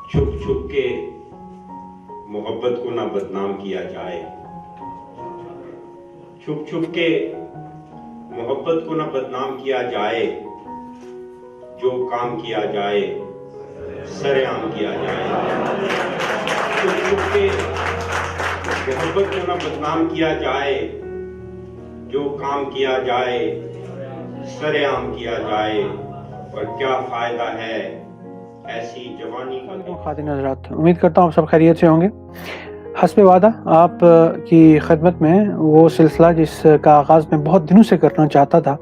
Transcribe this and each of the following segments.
چھپ چھپ کے محبت کو نہ بدنام کیا جائے، چھپ چھپ کے محبت کو نہ بدنام کیا جائے، جو کام کیا جائے سر عام کیا جائے، چھپ چھپ کے محبت کو نہ بدنام کیا جائے، جو کام کیا جائے سر عام کیا جائے، اور کیا فائدہ ہے ایسی جوانی کا۔ خواتین حضرات، امید کرتا ہوں آپ سب خیریت سے ہوں گے۔ حسب وعدہ آپ کی خدمت میں وہ سلسلہ جس کا آغاز میں بہت دنوں سے کرنا چاہتا تھا،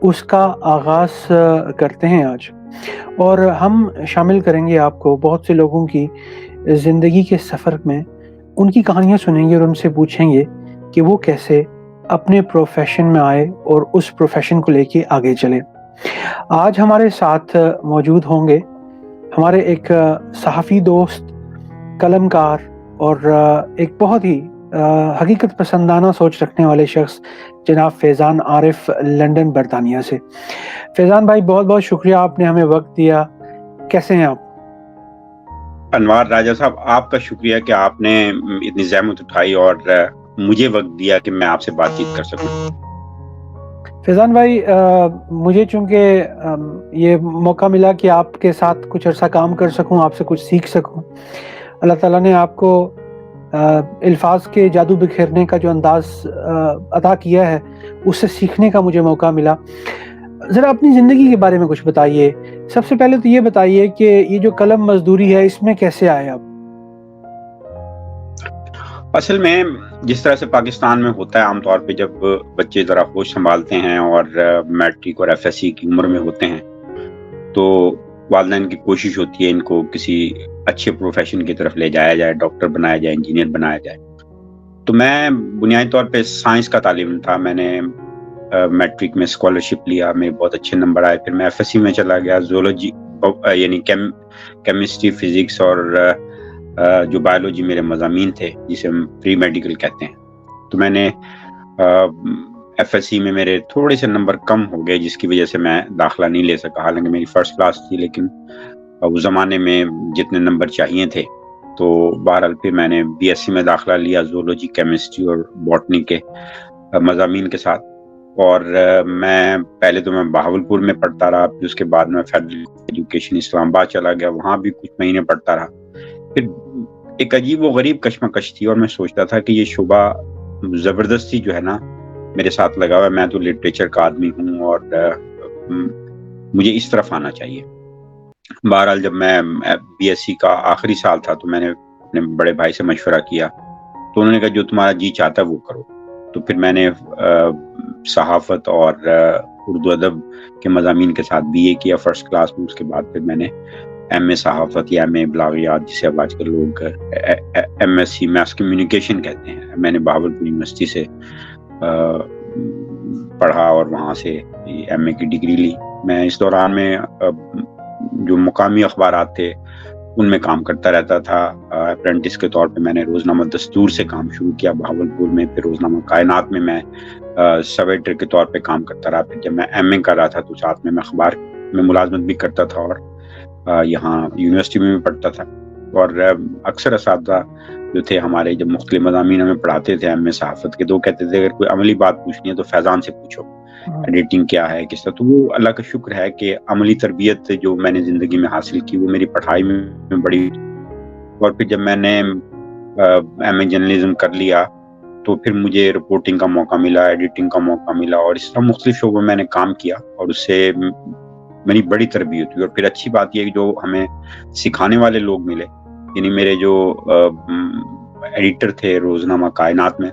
اس کا آغاز کرتے ہیں آج، اور ہم شامل کریں گے آپ کو بہت سے لوگوں کی زندگی کے سفر میں، ان کی کہانیاں سنیں گے اور ان سے پوچھیں گے کہ وہ کیسے اپنے پروفیشن میں آئے اور اس پروفیشن کو لے کے آگے چلے۔ آج ہمارے ساتھ موجود ہوں گے ہمارے ایک صحافی دوست، قلم کار اور ایک بہت ہی حقیقت پسندانہ سوچ رکھنے والے شخص، جناب فیضان عارف، لندن برطانیہ سے۔ فیضان بھائی، بہت بہت شکریہ، آپ نے ہمیں وقت دیا۔ کیسے ہیں آپ؟ انوار راجہ صاحب، آپ کا شکریہ کہ آپ نے اتنی زحمت اٹھائی اور مجھے وقت دیا کہ میں آپ سے بات چیت کر سکوں۔ فیضان بھائی، مجھے چونکہ یہ موقع ملا کہ آپ کے ساتھ کچھ عرصہ کام کر سکوں، آپ سے کچھ سیکھ سکوں، اللہ تعالیٰ نے آپ کو الفاظ کے جادو بکھیرنے کا جو انداز عطا کیا ہے، اس سے سیکھنے کا مجھے موقع ملا۔ ذرا اپنی زندگی کے بارے میں کچھ بتائیے۔ سب سے پہلے تو یہ بتائیے کہ یہ جو قلم مزدوری ہے، اس میں کیسے آئے آپ؟ اصل میں جس طرح سے پاکستان میں ہوتا ہے عام طور پہ، جب بچے ذرا ہوش سنبھالتے ہیں اور میٹرک اور ایف ایس سی کی عمر میں ہوتے ہیں، تو والدین کی کوشش ہوتی ہے ان کو کسی اچھے پروفیشن کی طرف لے جایا جائے، ڈاکٹر بنایا جائے، انجینئر بنایا جائے۔ تو میں بنیادی طور پہ سائنس کا تعلیم تھا، میں نے میٹرک میں اسکالرشپ لیا، میرے بہت اچھے نمبر آئے، پھر میں ایف ایس سی میں چلا گیا، زولوجی یعنی کیمسٹری، فزکس اور جو بایولوجی میرے مضامین تھے، جسے ہم پری میڈیکل کہتے ہیں۔ تو میں نے ایف ایس سی میں میرے تھوڑے سے نمبر کم ہو گئے، جس کی وجہ سے میں داخلہ نہیں لے سکا، حالانکہ میری فرسٹ کلاس تھی، لیکن اس زمانے میں جتنے نمبر چاہیے تھے، تو بہرحال پھر میں نے بی ایس سی میں داخلہ لیا، زولوجی، کیمسٹری اور باٹنی کے مضامین کے ساتھ۔ اور میں پہلے تو میں بہاولپور میں پڑھتا رہا، پھر اس کے بعد میں فیڈرل ایجوکیشن اسلام آباد چلا گیا، وہاں بھی کچھ مہینے پڑھتا رہا۔ پھر ایک عجیب و غریب کشمکش تھی، اور میں سوچتا تھا کہ یہ شعبہ زبردستی جو ہے نا میرے ساتھ لگا ہوا ہے، میں تو لٹریچر کا آدمی ہوں اور مجھے اس طرف آنا چاہیے۔ بہرحال جب میں بی ایس سی کا آخری سال تھا، تو میں نے اپنے بڑے بھائی سے مشورہ کیا، تو انہوں نے کہا جو تمہارا جی چاہتا ہے وہ کرو۔ تو پھر میں نے صحافت اور اردو ادب کے مضامین کے ساتھ بی اے کیا فرسٹ کلاس میں، اس کے بعد پھر میں نے ایم اے صحافت یا ایم اے بلاغیات، جسے اب آج کل لوگ M S C mass communication کہتے ہیں، میں نے بہاولپور یونیورسٹی سے پڑھا اور وہاں سے ایم اے کی ڈگری لی۔ میں اس دوران میں جو مقامی اخبارات تھے ان میں کام کرتا رہتا تھا، اپرینٹس کے طور پہ میں نے روزنامہ دستور سے کام شروع کیا بہاولپور میں، پھر روزنامہ کائنات میں سب ایڈیٹر کے طور پہ کام کرتا رہا۔ پھر جب میں ایم اے کر رہا تھا تو ساتھ میں اخبار میں ملازمت بھی کرتا تھا، اور یہاں یونیورسٹی میں بھی پڑھتا تھا۔ اور اکثر اساتذہ جو تھے ہمارے، جب مختلف مضامین ہمیں پڑھاتے تھے ایم اے صحافت کے، تو کہتے تھے اگر کوئی عملی بات پوچھنی ہے تو فیضان سے پوچھو، ایڈیٹنگ کیا ہے کس طرح۔ تو وہ اللہ کا شکر ہے کہ عملی تربیت جو میں نے زندگی میں حاصل کی وہ میری پڑھائی میں بڑی۔ اور پھر جب میں نے ایم اے جرنلزم کر لیا تو پھر مجھے رپورٹنگ کا موقع ملا، ایڈیٹنگ کا موقع ملا، اور اس طرح مختلف شعبوں میں نے کام کیا، اور اس سے میری بڑی تربیت ہوئی۔ اور پھر اچھی بات یہ کہ جو ہمیں سکھانے والے لوگ ملے، یعنی میرے جو ایڈیٹر تھے روزنامہ کائنات میں،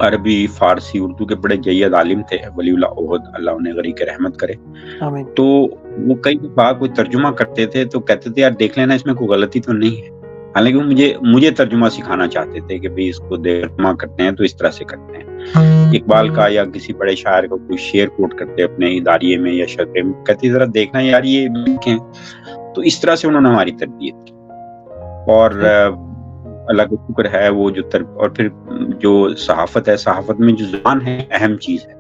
عربی، فارسی، اردو کے بڑے جید عالم تھے، ولی اللہ عہد، اللہ انہیں غریق رحمت کرے۔ آمین۔ تو وہ کئی دفعہ کوئی ترجمہ کرتے تھے تو کہتے تھے یار دیکھ لینا اس میں کوئی غلطی تو نہیں ہے، حالانکہ وہ مجھے ترجمہ سکھانا چاہتے تھے کہ بھئی اس کو ترجمہ کرتے ہیں تو اس طرح سے کرتے ہیں۔ اقبال کا یا کسی بڑے شاعر کا کوئی شعر کوٹ کرتے اپنے اداریے میں یا شعرے میں، کہتے ذرا دیکھنا یار یہ لکھیں، تو اس طرح سے انہوں نے ہماری تربیت کی۔ اور اللہ کا شکر ہے وہ جو اور پھر جو صحافت ہے، صحافت میں جو زبان ہے اہم چیز ہے،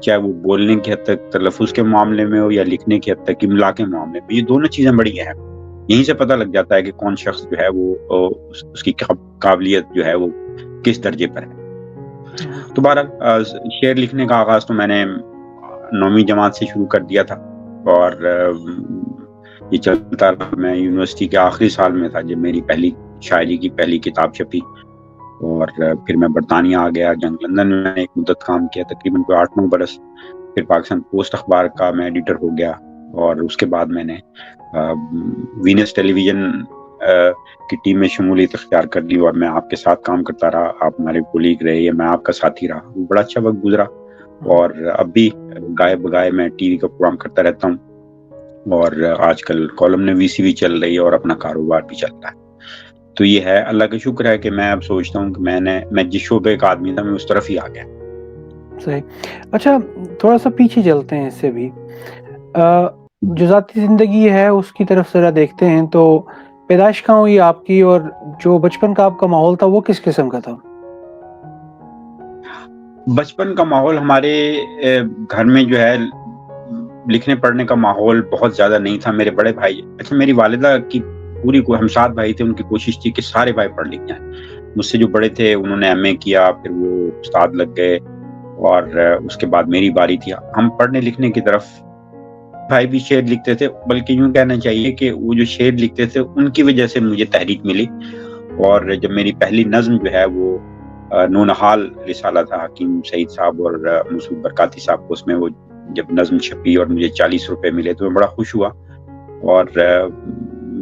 چاہے وہ بولنے کی حد تک تلفظ کے معاملے میں ہو یا لکھنے کی حد تک املا کے معاملے میں، یہ دونوں چیزیں بڑی اہم ہیں۔ یہیں سے پتہ لگ جاتا ہے کہ کون شخص جو ہے وہ اس کی قابلیت جو ہے وہ کس درجے پر ہے. تو بہرحال شعر لکھنے کا آغاز تو میں نے 9ویں جماعت سے شروع کر دیا تھا، اور یہ چلتا رہا. میں یونیورسٹی کے آخری سال میں تھا جب میری پہلی شاعری کی پہلی کتاب چھپی، اور پھر میں برطانیہ آ گیا. جنگ لندن میں ایک مدت کام کیا، تقریباً 8-9 برس. پھر پاکستان پوسٹ اخبار کا میں ایڈیٹر ہو گیا، اور اس کے بعد میں نے وینس ٹیلی ویژن کی ٹیم میں شمولیت اختیار کر لی، اور میں آپ کے ساتھ کام کرتا رہا. آپ ہمارے کولیگ رہے یا میں آپ کا ساتھی رہا. بڑا اچھا وقت گزرا، اور اب بھی گائے بگائے میں ٹی وی کا پروگرام کرتا رہتا ہوں، اور آج کل کالم نویسی بھی چل رہی ہے اور اپنا کاروبار بھی چل رہا ہے. تو یہ ہے، اللہ کا شکر ہے کہ میں اب سوچتا ہوں کہ میں جس شعبے کا آدمی تھا میں اس طرف ہی آ گیا. صحیح. اچھا، تھوڑا سا پیچھے چلتے ہیں اس سے بھی. جو ذاتی زندگی ہے اس کی طرف ذرا دیکھتے ہیں تو پیدائش کہاں ہوئی آپ کی، اور جو بچپن کا آپ کا ماحول تھا وہ کس قسم کا تھا؟ بچپن کا ماحول ہمارے گھر میں جو ہے لکھنے پڑھنے کا ماحول بہت زیادہ نہیں تھا. میرے بڑے بھائی، اچھا میری والدہ کی پوری ہم 7 بھائی تھے، ان کی کوشش تھی کہ سارے بھائی پڑھ لکھ جائیں. مجھ سے جو بڑے تھے انہوں نے ایم اے کیا، پھر وہ استاد لگ گئے، اور اس کے بعد میری باری تھی. ہم پڑھنے لکھنے کی طرف، بھائی بھی شعر لکھتے تھے، بلکہ یوں کہنا چاہیے کہ وہ جو شعر لکھتے تھے ان کی وجہ سے مجھے تحریک ملی. اور جب میری پہلی نظم جو ہے وہ نونہال رسالہ تھا حکیم سعید صاحب اور مسعود برکاتی صاحب کو، اس میں وہ جب نظم چھپی اور مجھے 40 روپے ملے تو میں بڑا خوش ہوا، اور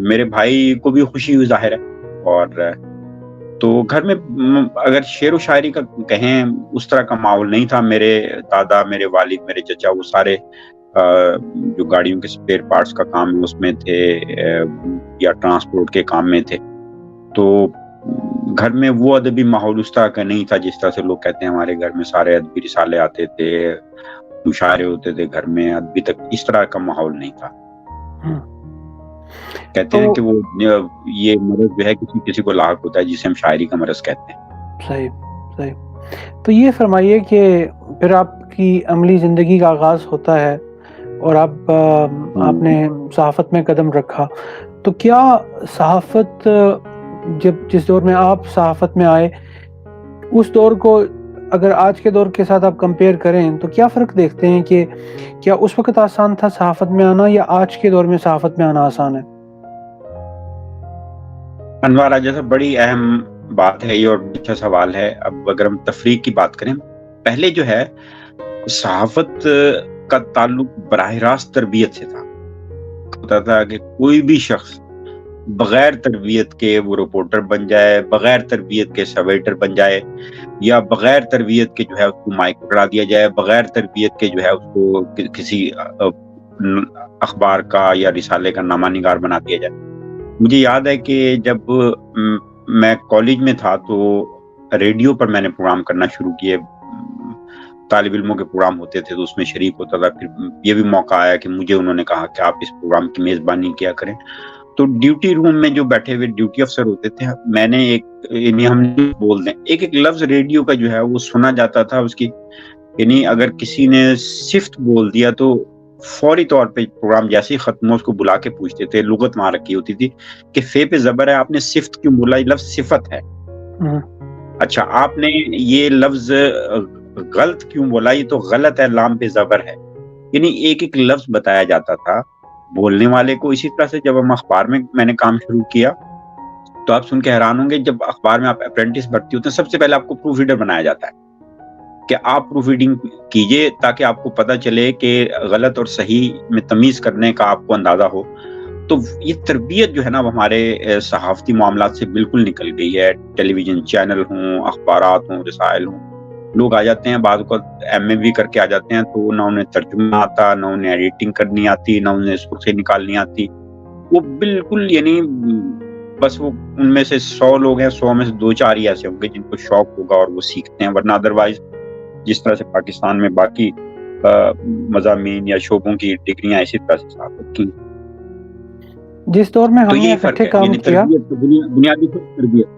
میرے بھائی کو بھی خوشی ہوئی ظاہر ہے. اور تو گھر میں اگر شعر و شاعری کا کہیں اس طرح کا ماحول نہیں تھا. میرے دادا، میرے والد، میرے چچا، وہ سارے جو گاڑیوں کے اسپیئر پارٹس کا کام اس میں تھے یا ٹرانسپورٹ کے کام میں تھے. تو گھر میں وہ ادبی ماحول اس طرح کا نہیں تھا جس طرح سے لوگ کہتے ہیں ہمارے گھر میں سارے ادبی رسالے آتے تھے، مشاعرے ہوتے تھے گھر میں. ابھی تک اس طرح کا ماحول نہیں تھا. کہتے ہیں کہ وہ یہ مرض جو ہے کسی کو لاحق ہوتا ہے جسے ہم شاعری کا مرض کہتے ہیں. صحیح صحیح. تو یہ فرمائیے کہ پھر آپ کی عملی زندگی کا آغاز ہوتا ہے اور آپ نے صحافت میں قدم رکھا، تو کیا صحافت جس دور میں آپ صحافت میں آئے، اس دور کو اگر آج کے دور کے ساتھ آپ کمپیئر کریں تو کیا فرق دیکھتے ہیں کہ کیا اس وقت آسان تھا صحافت میں آنا یا آج کے دور میں صحافت میں آنا آسان ہے؟ انوار، جیسا بڑی اہم بات ہے یہ اور اچھا سوال ہے. اب اگر ہم تفریق کی بات کریں، پہلے جو ہے صحافت کا تعلق براہ راست تربیت سے تھا. ہوتا تھا کہ کوئی بھی شخص بغیر تربیت کے وہ رپورٹر بن جائے، بغیر تربیت کے سب ایڈیٹر بن جائے، یا بغیر تربیت کے جو ہے اس کو مائک پکڑا دیا جائے، بغیر تربیت کے جو ہے اس کو کسی اخبار کا یا رسالے کا نامہ نگار بنا دیا جائے. مجھے یاد ہے کہ جب میں کالج میں تھا تو ریڈیو پر میں نے پروگرام کرنا شروع کیے. طالب علموں کے پروگرام ہوتے تھے تو اس میں شریک ہوتا تھا. پھر یہ بھی موقع آیا کہ مجھے انہوں نے کہا کہ آپ اس پروگرام کی میزبانی کیا کریں. تو ڈیوٹی روم میں جو بیٹھے ہوئے ڈیوٹی افسر ہوتے تھے، میں نے ہم بول دیں ایک لفظ ریڈیو کا جو ہے وہ سنا جاتا تھا. اس کی یعنی اگر کسی نے صفت بول دیا تو فوری طور پہ پروگرام جیسے ہی ختم ہو اس کو بلا کے پوچھتے تھے. لغت وہاں رکھی ہوتی تھی کہ فے پہ زبر ہے، آپ نے صفت کیوں بولا؟ یہ لفظ صفت ہے. اچھا، آپ نے یہ لفظ غلط کیوں بولا؟ یہ تو غلط ہے، لام پہ زبر ہے. یعنی ایک لفظ بتایا جاتا تھا بولنے والے کو. اسی طرح سے جب ہم اخبار میں نے کام شروع کیا تو آپ سن کے حیران ہوں گے، جب اخبار میں آپ اپرینٹس بھرتی ہوتے ہیں سب سے پہلے آپ کو پروف ریڈر بنایا جاتا ہے کہ آپ پروف ریڈنگ کیجئے تاکہ آپ کو پتہ چلے کہ غلط اور صحیح میں تمیز کرنے کا آپ کو اندازہ ہو. تو یہ تربیت جو ہے نا وہ ہمارے صحافتی معاملات سے بالکل نکل گئی ہے. ٹیلی ویژن چینل ہوں، اخبارات ہوں، رسائل ہوں، لوگ آ جاتے ہیں بعض کو ایم اے بھی کر کے آ جاتے ہیں تو نہ انہیں ترجمہ آتا، نہ انہیں ایڈیٹنگ کرنی آتی، نہ انہیں سرخی نکالنی آتی. وہ بالکل یعنی بس وہ ان میں سے 100 لوگ ہیں، 100 میں سے 2-4 ہی ایسے ہوں گے جن کو شوق ہوگا اور وہ سیکھتے ہیں. ورنہ ادروائز جس طرح سے پاکستان میں باقی مضامین یا شعبوں کی ڈگریاں اسی طرح سے صحافت کی. جس دور میں ہم نے اکٹھے کام کیا، بنیادی تربیت.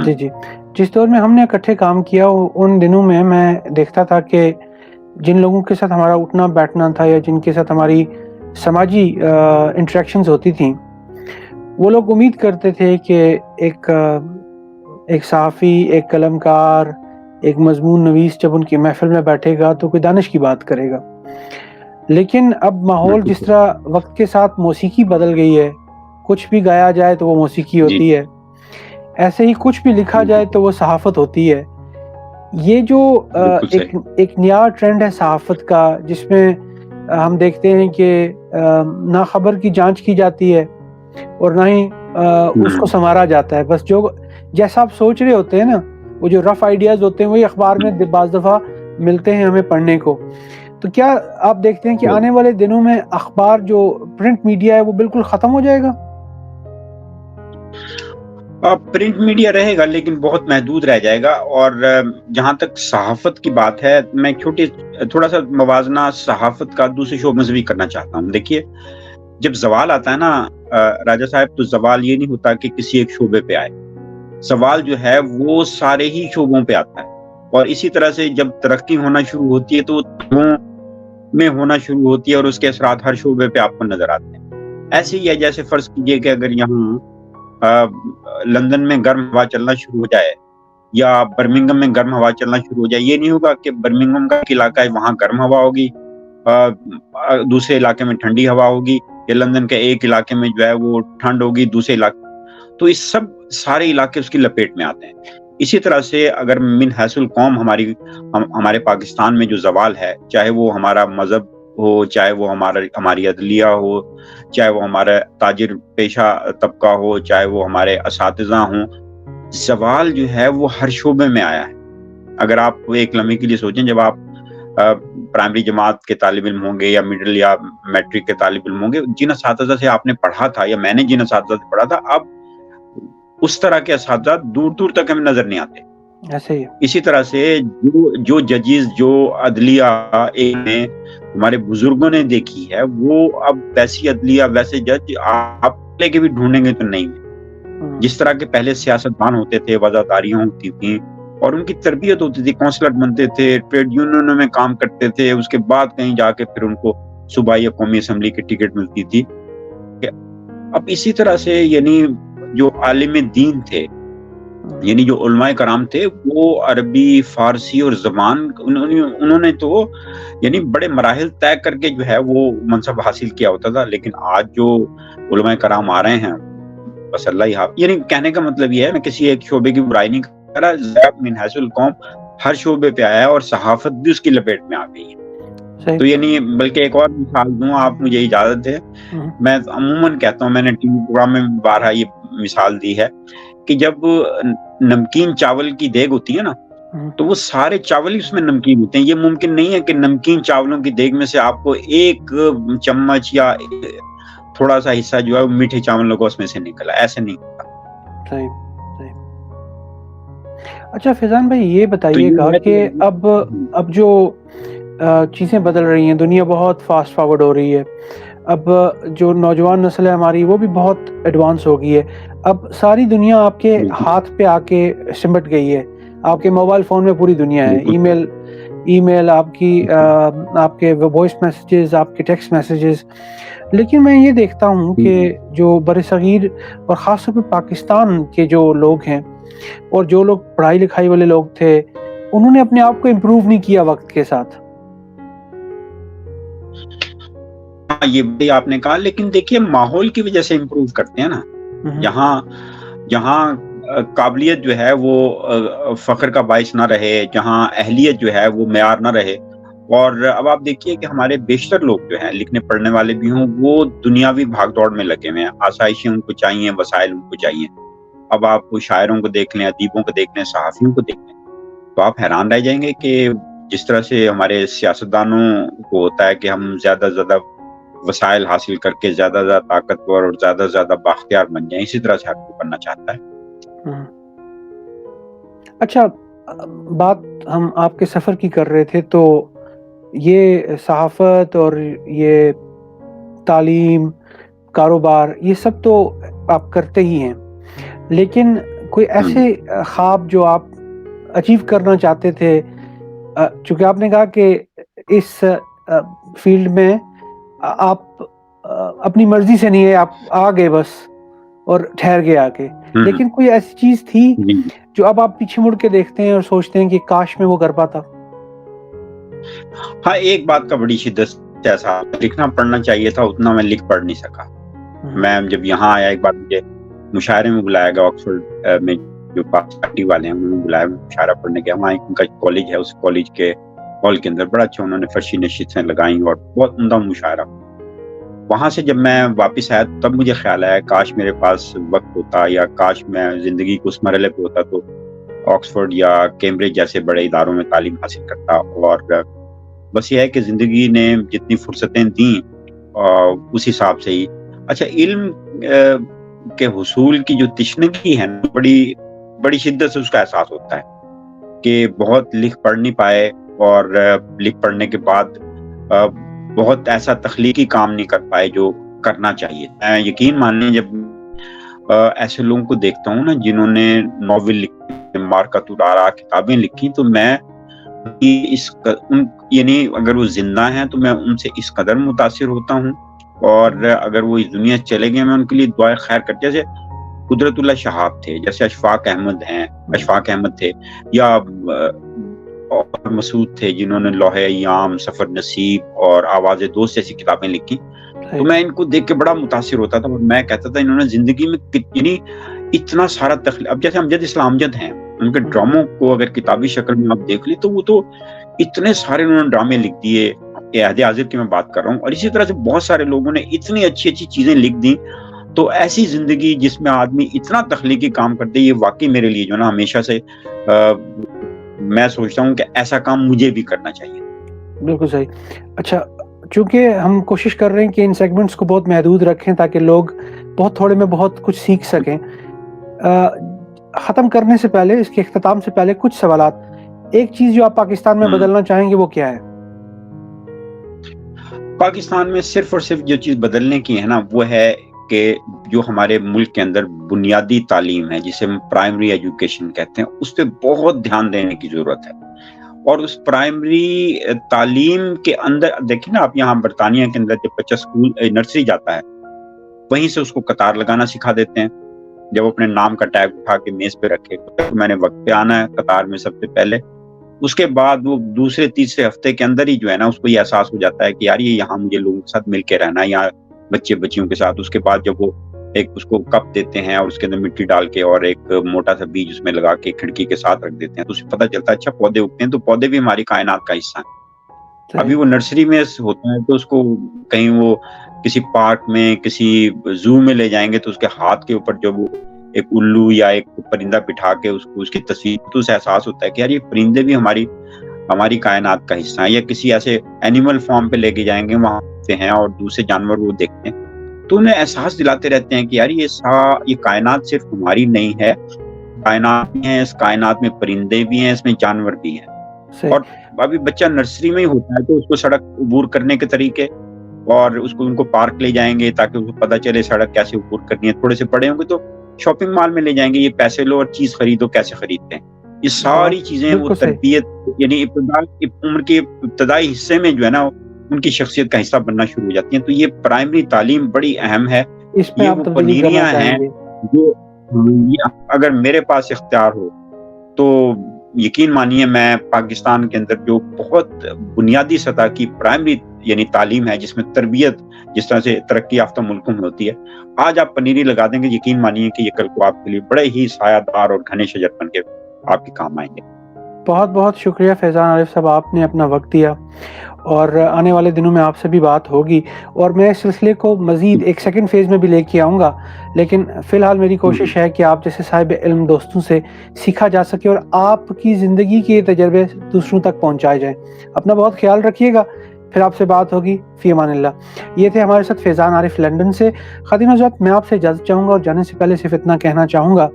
جی جس دور میں ہم نے اکٹھے کام کیا ان دنوں میں دیکھتا تھا کہ جن لوگوں کے ساتھ ہمارا اٹھنا بیٹھنا تھا یا جن کے ساتھ ہماری سماجی انٹریکشنز ہوتی تھیں، وہ لوگ امید کرتے تھے کہ ایک صحافی، ایک قلمکار، ایک مضمون نویس جب ان کی محفل میں بیٹھے گا تو کوئی دانش کی بات کرے گا. لیکن اب ماحول جس طرح وقت کے ساتھ موسیقی بدل گئی ہے، کچھ بھی گایا جائے تو وہ موسیقی جی ہوتی ہے، ایسے ہی کچھ بھی لکھا جائے تو وہ صحافت ہوتی ہے. یہ جو بالکل صحیح. ایک نیا ٹرینڈ ہے صحافت کا، جس میں ہم دیکھتے ہیں کہ نہ خبر کی جانچ کی جاتی ہے اور نہ ہی اس کو سنوارا جاتا ہے. بس جو جیسا آپ سوچ رہے ہوتے ہیں نا، وہ جو رف آئیڈیاز ہوتے ہیں وہی اخبار میں بعض دفعہ ملتے ہیں ہمیں پڑھنے کو. تو کیا آپ دیکھتے ہیں کہ آنے والے دنوں میں اخبار جو پرنٹ میڈیا ہے وہ بالکل ختم ہو جائے گا؟ پرنٹ میڈیا رہے گا لیکن بہت محدود رہ جائے گا. اور جہاں تک صحافت کی بات ہے، میں تھوڑا سا موازنہ صحافت کا دوسرے شعبوں سے بھی کرنا چاہتا ہوں. دیکھیے، جب زوال آتا ہے نا راجہ صاحب، تو زوال یہ نہیں ہوتا کہ کسی ایک شعبے پہ آئے. سوال جو ہے وہ سارے ہی شعبوں پہ آتا ہے. اور اسی طرح سے جب ترقی ہونا شروع ہوتی ہے تو میں ہونا شروع ہوتی ہے اور اس کے اثرات ہر شعبے پہ آپ کو نظر آتے ہیں. ایسے ہی ہے جیسے فرض کیجئے کہ اگر یہاں لندن میں گرم ہوا چلنا شروع ہو جائے یا برمنگم میں گرم ہوا چلنا شروع ہو جائے، یہ نہیں ہوگا کہ برمنگم کا علاقہ ہے وہاں گرم ہوا ہوگی، دوسرے علاقے میں ٹھنڈی ہوا ہوگی، یا لندن کے ایک علاقے میں جو ہے وہ ٹھنڈ ہوگی، دوسرے علاقے. تو اس سارے علاقے اس کی لپیٹ میں آتے ہیں. اسی طرح سے اگر من حیث القوم ہمارے پاکستان میں جو زوال ہے، چاہے وہ ہمارا مذہب ہو، چاہے وہ ہماری عدلیہ ہو، چاہے وہ ہمارا تاجر پیشہ طبقہ ہو، چاہے وہ ہمارے اساتذہ ہوں، زوال جو ہے وہ ہر شعبے میں آیا ہے. اگر آپ ایک لمحے کے لیے سوچیں، جب آپ پرائمری جماعت کے طالب علم ہوں گے یا مڈل یا میٹرک کے طالب علم ہوں گے، جن اساتذہ سے آپ نے پڑھا تھا یا میں نے جن اساتذہ سے پڑھا تھا، اب اس طرح کے اساتذہ دور دور تک ہمیں نظر نہیں آتے. ایسے ہی اسی طرح سے جو ججز، جو عدلیہ ہمارے بزرگوں نے دیکھی ہے، وہ اب ویسی عدلیہ، ویسے جج آپ لے کے بھی ڈھونڈیں گے تو نہیں. جس طرح کے پہلے سیاستدان ہوتے تھے، وزاداریاں ہوتی تھیں اور ان کی تربیت ہوتی تھی، کونسلر بنتے تھے، ٹریڈ یونینوں میں کام کرتے تھے، اس کے بعد کہیں جا کے پھر ان کو صوبائی یا قومی اسمبلی کی ٹکٹ ملتی تھی. اب اسی طرح سے یعنی جو عالم دین تھے، یعنی جو علماء کرام تھے، وہ عربی، فارسی اور زبان انہوں نے تو یعنی بڑے مراحل طے کر کے جو ہے وہ منصب حاصل کیا ہوتا تھا. لیکن آج جو علماء کرام آ رہے ہیں، بس اللہ ہی یعنی کہنے کا مطلب یہ ہے، میں کسی ایک شعبے کی برائی نہیں کر رہا، من حیث القوم ہر شعبے پہ آیا ہے اور صحافت بھی اس کی لپیٹ میں آ گئی ہے. تو یعنی بلکہ ایک اور مثال دوں، آپ مجھے اجازت ہے، میں عموماً کہتا ہوں، میں نے ٹی وی پروگرام میں بارہا یہ مثال دی ہے کہ جب نمکین چاول کی دیگ ہوتی ہے نا، تو وہ سارے چاول ہی اس میں نمکین ہوتے ہیں. یہ ممکن نہیں ہے کہ نمکین چاولوں کی دیگ میں سے آپ کو ایک چمچ یا تھوڑا سا حصہ جو ہے وہ میٹھے چاولوں کو اس میں سے نکلا. ایسے نہیں ہوتا. صحیح. اچھا فیضان بھائی، یہ بتائیے گا کہ اب جو چیزیں بدل رہی ہیں، دنیا بہت فاسٹ فارورڈ ہو رہی ہے. اب جو نوجوان نسل ہے ہماری، وہ بھی بہت ایڈوانس ہو گئی ہے. اب ساری دنیا آپ کے ہاتھ پہ آ کے سمٹ گئی ہے. آپ کے موبائل فون میں پوری دنیا ہے. ای میل آپ کے وائس میسیجز، آپ کے ٹیکسٹ میسیجز. لیکن میں یہ دیکھتا ہوں کہ جو برصغیر اور خاص طور پہ پاکستان کے جو لوگ ہیں اور جو لوگ پڑھائی لکھائی والے لوگ تھے، انہوں نے اپنے آپ کو امپروو نہیں کیا وقت کے ساتھ. یہ بھی آپ نے کہا، لیکن دیکھیے ماحول کی وجہ سے امپروو کرتے ہیں نا. جہاں قابلیت جو ہے وہ فخر کا باعث نہ رہے، جہاں اہلیت جو ہے وہ معیار نہ رہے. اور اب آپ دیکھیے کہ ہمارے بیشتر لوگ جو ہیں، لکھنے پڑھنے والے بھی ہوں، وہ دنیاوی بھاگ دوڑ میں لگے ہوئے ہیں. آسائشیں ان کو چاہیے، وسائل ان کو چاہیے. اب آپ شاعروں کو دیکھ لیں، ادیبوں کو دیکھ لیں، صحافیوں کو دیکھ لیں، تو آپ حیران رہ جائیں گے کہ جس طرح سے ہمارے سیاستدانوں کو ہوتا ہے کہ ہم زیادہ سے زیادہ وسائل حاصل کر کے زیادہ سے زیادہ طاقتور اور زیادہ سے زیادہ بااختیار بن جائیں، اسی طرح سے ہر کوئی بننا چاہتا ہے. اچھا، بات ہم آپ کے سفر کی کر رہے تھے، تو یہ صحافت اور یہ تعلیم، کاروبار، یہ سب تو آپ کرتے ہی ہیں، لیکن کوئی ایسے خواب جو آپ اچیو کرنا چاہتے تھے، چونکہ آپ نے کہا کہ اس فیلڈ میں آپ اپنی مرضی سے نہیں ہے، آپ آ گئے بس، اور ٹھہر گئے آ کے، ہوں، لیکن کوئی ایسی چیز تھی جی جو اب آپ پیچھے مڑ کے دیکھتے ہیں اور سوچتے ہیں کہ کاش میں وہ کر پاتا؟ ہاں، ایک بات کا بڑی شدت سے احساس، لکھنا پڑھنا چاہیے تھا، اتنا میں لکھ پڑھ نہیں سکا۔ میں جب یہاں آیا، ایک بار مجھے مشاعرے میں بلایا گیا، آکسفورڈ میں جو پاکستانی والے ہیں انہوں نے بلایا، میں مشاعرہ پڑھنے گیا۔ وہاں ان کا کالج ہے، اس کالج کے ہال کے اندر بڑا اچھا انہوں نے فرشی نشستیں لگائیں اور بہت عمدہ مشاعرہ۔ وہاں سے جب میں واپس آیا تب مجھے خیال آیا کاش میرے پاس وقت ہوتا، یا کاش میں زندگی کے اس مرحلے پہ ہوتا تو آکسفورڈ یا کیمبرج جیسے بڑے اداروں میں تعلیم حاصل کرتا۔ اور بس یہ ہے کہ زندگی نے جتنی فرصتیں دیں اس حساب سے ہی اچھا علم کے حصول کی جو تشنگی ہے بڑی شدت سے اس کا احساس ہوتا ہے کہ بہت لکھ پڑھ نہیں پائے، اور لکھ پڑھنے کے بعد بہت ایسا تخلیقی کام نہیں کر پائے جو کرنا چاہیے۔ میں یقین مان لیں جب ایسے لوگوں کو دیکھتا ہوں نا جنہوں نے ناول لکھی، مارکت الآراء کتابیں لکھی، تو میں یعنی اگر وہ زندہ ہیں تو میں ان سے اس قدر متاثر ہوتا ہوں، اور اگر وہ اس دنیا سے چلے گئے میں ان کے لیے دعائیں خیر کرتے، جیسے قدرت اللہ شہاب تھے، جیسے اشفاق احمد تھے، یا اور مسعود تھے جنہوں نے لوح ایام، سفر نصیب اور آواز دوست جیسی کتابیں لکھی۔ تو میں ان کو دیکھ کے بڑا متاثر ہوتا تھا، اور میں کہتا تھا انہوں نے زندگی میں یعنی اتنا سارا اب جیسے امجد اسلام امجد ہیں، ان کے ڈراموں کو اگر کتابی شکل میں آپ دیکھ لیں تو وہ تو اتنے سارے انہوں نے ڈرامے لکھ دیے، عہد حاضر کی میں بات کر رہا ہوں، اور اسی طرح سے بہت سارے لوگوں نے اتنی اچھی اچھی چیزیں لکھ دیں۔ تو ایسی زندگی جس میں آدمی اتنا تخلیقی کام کرتے، یہ واقعی میرے لیے جو نا ہمیشہ سے میں سوچتا ہوں کہ ایسا کام مجھے بھی کرنا چاہیے۔ بالکل صحیح۔ اچھا، چونکہ ہم کوشش کر رہے ہیں کہ ان سیگمنٹس کو بہت محدود رکھیں تاکہ لوگ بہت تھوڑے میں بہت کچھ سیکھ سکیں، ختم کرنے سے پہلے، اس کے اختتام سے پہلے کچھ سوالات۔ ایک چیز جو آپ پاکستان میں بدلنا چاہیں گے وہ کیا ہے؟ پاکستان میں صرف اور صرف جو چیز بدلنے کی ہے نا وہ ہے کہ جو ہمارے ملک کے اندر بنیادی تعلیم ہے، جسے ہم پرائمری ایجوکیشن کہتے ہیں، اس پہ بہت دھیان دینے کی ضرورت ہے۔ اور اس پرائمری تعلیم کے اندر دیکھیں نا آپ، یہاں برطانیہ کے اندر جب بچہ اسکول نرسری جاتا ہے وہیں سے اس کو قطار لگانا سکھا دیتے ہیں، جب اپنے نام کا ٹیگ اٹھا کے میز پہ رکھے تو میں نے وقت پہ آنا ہے قطار میں سب سے پہلے۔ اس کے بعد وہ دوسرے تیسرے ہفتے کے اندر ہی جو ہے نا اس کو یہ احساس ہو جاتا ہے کہ یار یہ یہاں مجھے لوگوں کے ساتھ مل کے رہنا ہے، یا بچے بچیوں کے ساتھ۔ اس کے بعد جب وہ ایک اس کو کپ دیتے ہیں اور اس کے اندر مٹی ڈال کے اور ایک موٹا سا بیج اس میں لگا کے کھڑکی کے ساتھ رکھ دیتے ہیں تو اسے پتہ چلتا ہے اچھا پودے اگتے ہیں، تو پودے بھی ہماری کائنات کا حصہ ہیں۔ ابھی وہ نرسری میں ہوتا ہے تو اس کو کہیں وہ کسی پارک میں کسی زو میں لے جائیں گے تو اس کے ہاتھ کے اوپر جب وہ ایک الو یا ایک پرندہ بٹھا کے اس کی تصویر، تو اسے احساس ہوتا ہے کہ یار یہ پرندے بھی ہماری کائنات کا حصہ ہیں۔ یا کسی ایسے اینیمل فارم پہ لے کے جائیں گے، وہاں سے ہیں اور دوسرے جانور وہ دیکھتے ہیں تو انہیں احساس دلاتے رہتے ہیں کہ یار یہ کائنات صرف ہماری نہیں ہے، کائنات بھی ہیں، اس کائنات میں پرندے بھی ہیں، اس میں جانور بھی ہیں۔ اور ابھی بچہ نرسری میں ہی ہوتا ہے تو اس کو سڑک عبور کرنے کے طریقے، اور ان کو پارک لے جائیں گے تاکہ اس کو پتہ چلے سڑک کیسے عبور کرنی ہے۔ تھوڑے سے بڑے ہوں گے تو شاپنگ مال میں لے جائیں گے، یہ پیسے لو اور چیز خریدو کیسے خریدتے ہیں۔ یہ ساری چیزیں وہ تربیت یعنی عمر کے ابتدائی حصے میں جو ہے نا ان کی شخصیت کا حصہ بننا شروع ہو جاتی ہیں۔ تو یہ پرائمری تعلیم بڑی اہم ہے۔ یہ وہ پنیریاں ہیں جو اگر میرے پاس اختیار ہو تو یقین مانیے میں پاکستان کے اندر جو بہت بنیادی سطح کی پرائمری یعنی تعلیم ہے، جس میں تربیت جس طرح سے ترقی یافتہ ملکوں میں ہوتی ہے، آج آپ پنیری لگا دیں گے، یقین مانیے کہ یہ کل کو آپ کے لیے بڑے ہی سایہ دار اور گھنے شجر بن کے آپ کے کام آئیں گے۔ بہت بہت شکریہ فیضان عارف صاحب، آپ نے اپنا وقت دیا، اور آنے والے دنوں میں آپ سے بھی بات ہوگی، اور میں اس سلسلے کو مزید ایک سیکنڈ فیز میں بھی لے کے آؤں گا، لیکن فی الحال میری کوشش ہے کہ آپ جیسے صاحب علم دوستوں سے سیکھا جا سکے اور آپ کی زندگی کے تجربے دوسروں تک پہنچائے جائیں۔ اپنا بہت خیال رکھیے گا، پھر آپ سے بات ہوگی۔ فی امان اللہ۔ یہ تھے ہمارے ساتھ فیضان عارف لندن سے۔ خادم حضرات، میں آپ سے اجازت چاہوں گا، اور جانے سے پہلے صرف اتنا کہنا چاہوں گا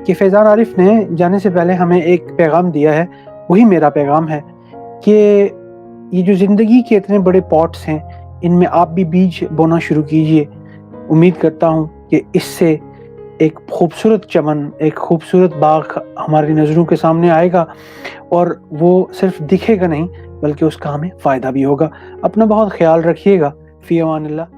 کہ فیضان عارف نے جانے سے پہلے ہمیں ایک پیغام دیا ہے، وہی میرا پیغام ہے کہ یہ جو زندگی کے اتنے بڑے پاٹس ہیں، ان میں آپ بھی بیج بونا شروع کیجئے۔ امید کرتا ہوں کہ اس سے ایک خوبصورت چمن، ایک خوبصورت باغ ہماری نظروں کے سامنے آئے گا، اور وہ صرف دکھے گا نہیں بلکہ اس کا ہمیں فائدہ بھی ہوگا۔ اپنا بہت خیال رکھیے گا۔ فی امان اللہ۔